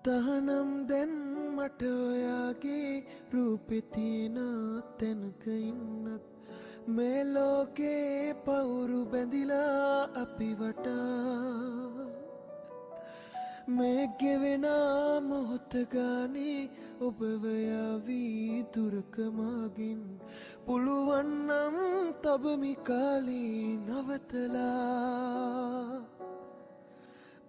තහනම් දැන් මට ඔයාගේ රූපෙ තියෙන තැනක ඉන්නත් මේ ලෝකේ පවුරු බැඳිලා අපි වටා මේ ගෙවෙන මොහොත ගානේ ඔබව යාවී දුරක මාගින් පුළුවන් නම් තබමි කාලේ නවතලා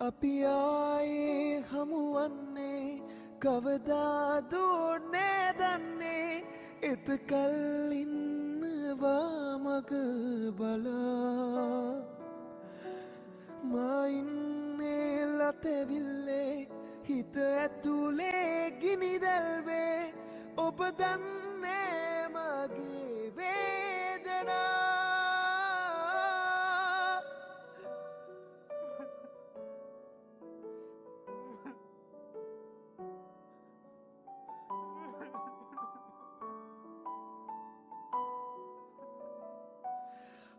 අපි ආයේ හමුවන්නේ කවදාදෝ නෑදන්නේ එතකල් ඉන්නවා මග බලා මා ඉන්නේ ලතැවිල්ලේ හිත ඇතුලේ ගිනි දැල්වේ ඔබ දන්නේ මගේ වේදනා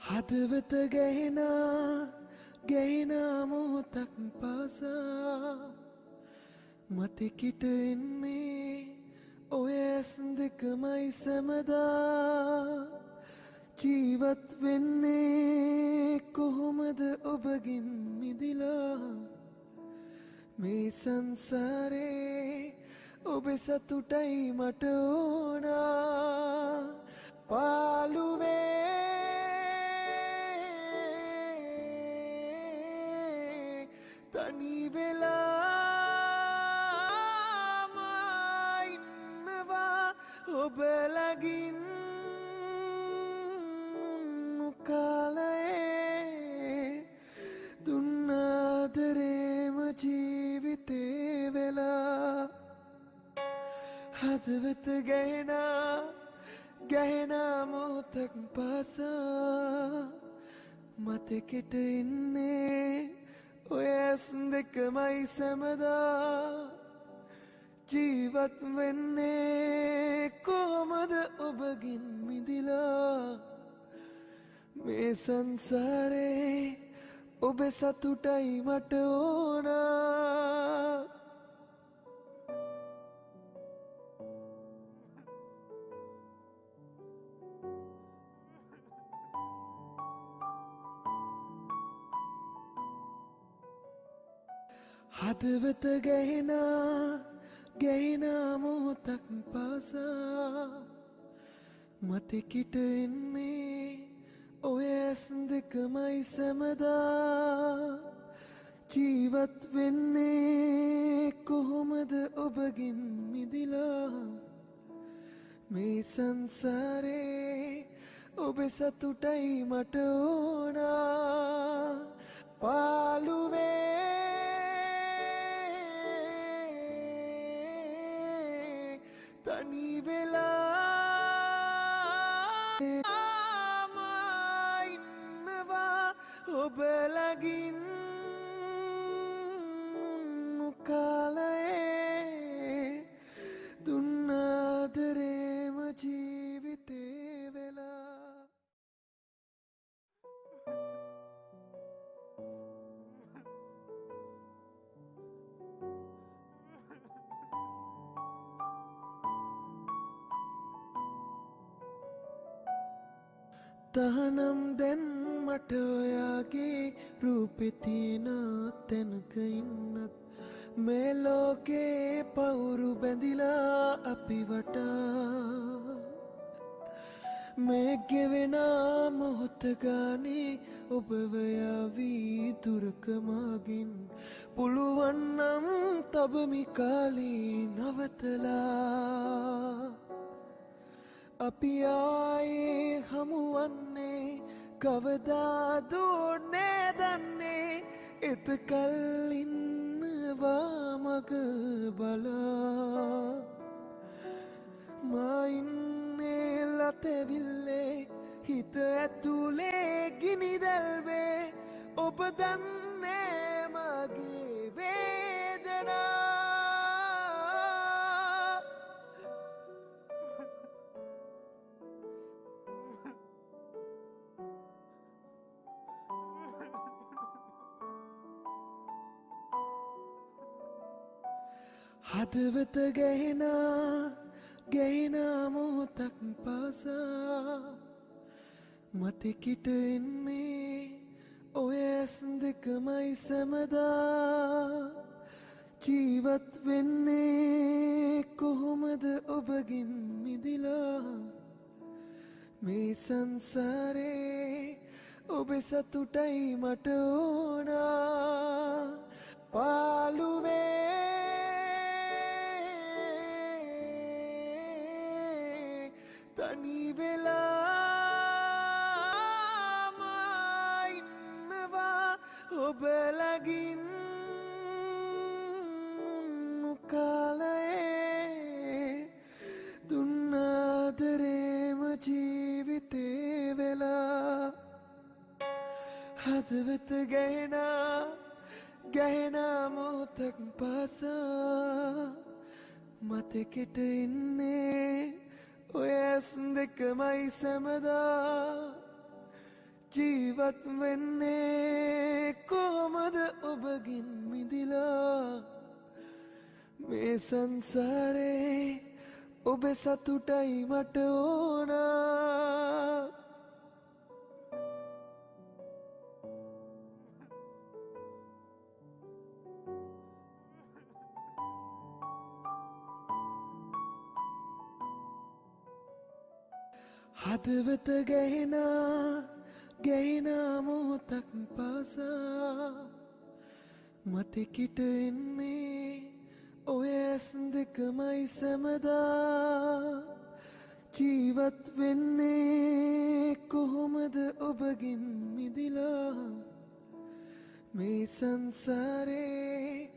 හදවත ගැහෙන මොහොතක් පාසා මතෙකිට එන්නේ ඔය ඇස් දෙකමයි සැමදා ජීවත් වෙන්නේ කොහොමද ඔබගෙන් මිදිලා මේ සංසාරේ ඔබ සතුටයි මට ඕනා පාළුවේ තනි වෙලාම ඉන්නවා ඔබ ළඟින් කාලයේ දුන්න ආදරේම ජීවිතේ වෙලා හදවත ගැහෙන මොහොතක් පාසා මතෙකට එන්නේ ඔය ඇස් දෙකමයි සැමදා ජීවත් වෙන්නේ කොහොමද ඔබගින් මිදිලා මේ සංසාරේ ඔබ සතුටයි මට ඕනා හදවත ගැහෙන මොහොතක් පාසා මතෙකිට එන්නේ ඔය ඇස් දෙකමයි සැමදා ජීවත් වෙන්නේ කොහොමද ඔබගෙන් මිදිලා මේ සංසාරේ ඔබ සතුටයි මට ඕනා පාළුවේ තනි වෙලාම ඉන්නවා ඔබ ළඟින් කාලයේ දුන්න ආදරේම ජීවිතේ වෙලා තහනම් දැන් මට ඔයාගේ රූපෙ තියෙන තැනක ඉන්නත් මේ ලෝකේ පවුරු බැඳිලා අපි වටා මේ ගෙවෙන මොහොත ගානේ ඔබව යාවී දුරක මාගින් පුළුවන් නම් තබමි කාලේ නවතලා අපි ආයේ හමුවන්නේ කවදාදෝ නෑදන්නේ එතකල් ඉන්නවා මග බලා මා ඉන්නේ ලතැවිල්ලේ හිත ඇතුලේ ගිනි දැල්වේ ඔබ දන්නේ මගේ වේදනා හදවත ගැහෙනා මොහොතක් පාසා මතෙකිට එන්නේ ඔය ඇස් දෙකමයි සැමදා ජීවත් වෙන්නේ කොහොමද ඔබගෙන් මිදිලා මේ සංසාරේ ඔබේ සතුටයි මට ඕනා පාළුවේ තනි වෙලාම ඉන්නවා ඔබ ළඟින් කාලයේ දුන්න ආදරේම ජීවිතේ වෙලා හදවත ගැහෙනා මොහොතක් පාසා මතෙකට එන්නේ ඔය ඇස් දෙකමයි සැමදා ජීවත් වෙන්නේ කොහොමද ඔබගින් මිදිලා මේ සංසාරේ ඔබේ සතුටයි මට ඕනා හදවත ගැහෙනා මොහොතක් පාසා මතෙකිට එන්නේ ඔය ඇස් දෙකමයි සැමදා ජීවත් වෙන්නේ කොහොමද ඔබගෙන් මිදිලා මේ සංසාරේ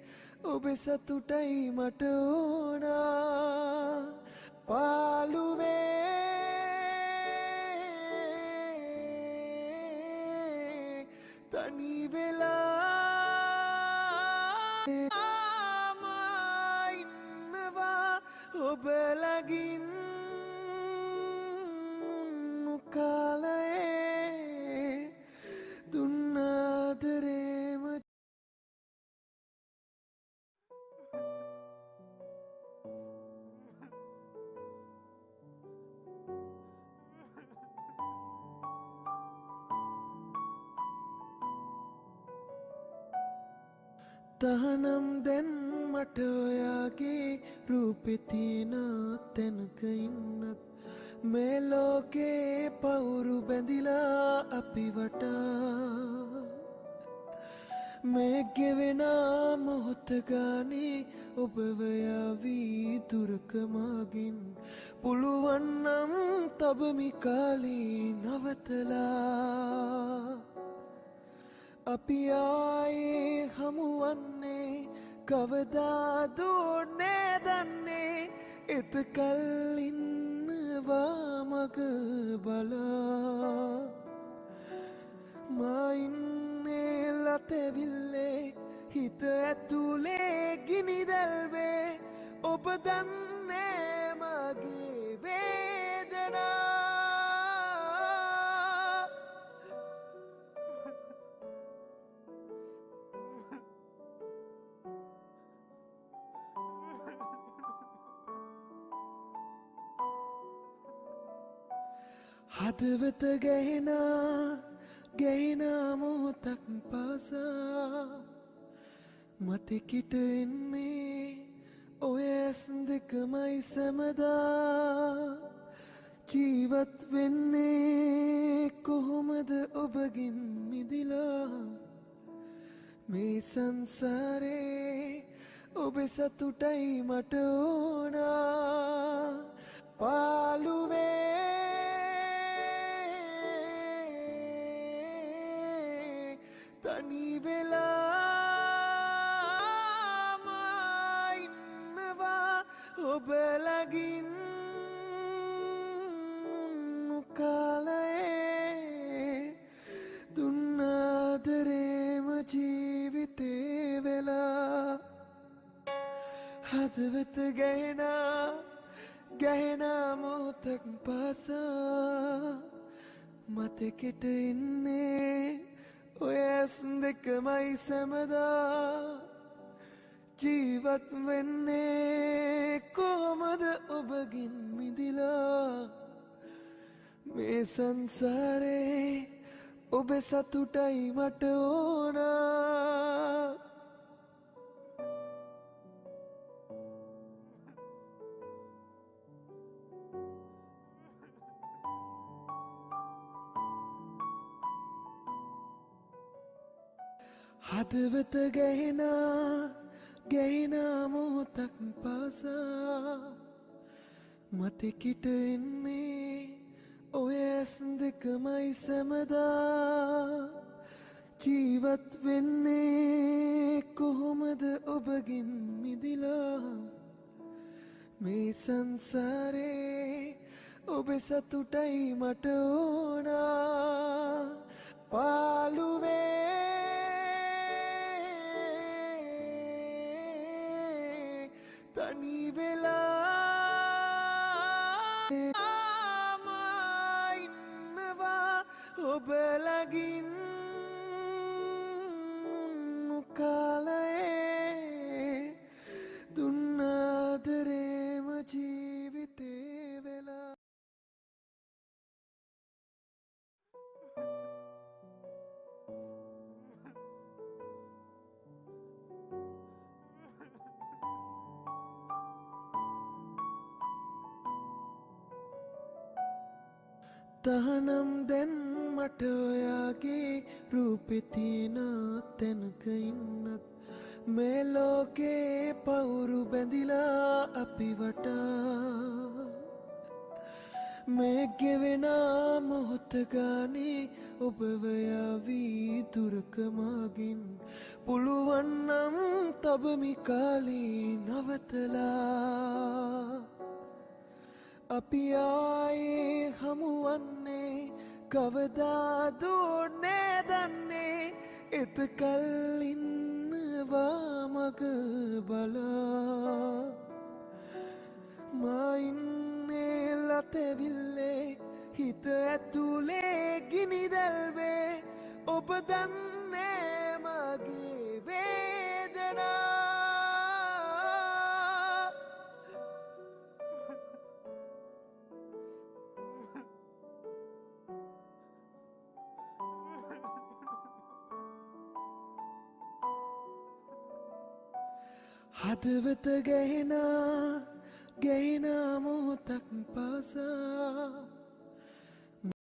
ඔබේ සතුටයි මට ඕනා පාළුවේ තනි වෙලා ඉන්නවා ඔබ ළඟින් කාලයේ දුන්න ආදරේම තහනම් දැන් මට ඔයාගේ රූපෙ තියෙන තැනක ඉන්නත් මේ ලෝකේ පවුරු බැඳිලා අපි වටා මේ ගෙවෙන මොහොත ගානේ ඔබව යාවී දුරක මාගින් පුළුවන් නම් තබමි කාලේ නවතලා අපි ආයේ හමුවන්නේ කවදාද නෑදන්නේ එතකල් ඉන්නවා මග බලා මා ඉන්නේ ලතැවිල්ලේ හිත ඇතුලේ ගිනි දැල්වේ ඔබ දන්නේ මගේ වේදනා හදවත ගැහෙනා මොහොතක් පාසා මතෙකිට එන්නේ ඔය ඇස් දෙකමයි සැමදා ජීවත් වෙන්නේ කොහොමද ඔබගෙන් මිදිලා මේ සංසාරේ ඔබේ සතුටයි මට ඕනා පාළුවේ තනි වෙලාම ඉන්නවා ඔබ ළඟින් කාලයේ දුන්න ආදරේම ජීවිතේ වෙලා හදවත ගැහෙනා මොහොතක් පාසා මතෙකට එන්නේ ඔය ඇස් දෙකමයි සැමදා ජීවත් වෙන්නේ කොහොමද ඔබගින් මිදිලා මේ සංසාරේ ඔබ සතුටයි මට ඕනා හදවත ගැහෙනා මොහොතක් පාසා මතෙකිට එන්නේ ඔය ඇස් දෙකමයි සැමදා ජීවත් වෙන්නේ කොහොමද ඔබගින් මිදිලා මේ සංසාරේ ඔබ සතුටයි මට ඕනා පාළුවේ තනි වෙලා ඉන්නවා ඔබ ළඟින් කාලයේ දුන්න ආදරේම ජීවිතේ වෙලා තහනම් දැන් මට ඔයාගේ රූපෙ තියෙන තැනක ඉන්නත් මේ ලෝකේ පවුරු බැඳිලා අපි වටා මේ ගෙවෙන මොහොත ගානේ ඔබව යාවී දුරක මගින් පුළුවන් නම් තබමි කාලේ නවතලා අපි ආයේ හමුවන්නේ කවදාද නෑදන්නේ එතකල් ඉන්නවා මග බලා මා ඉන්නේ ලතැවිල්ලේ හිත ඇතුලේ ගිනි දැල්වේ ඔබ දන්නේ මගේ වේදනා හදවත ගැහෙනා මොහොතක් පාසා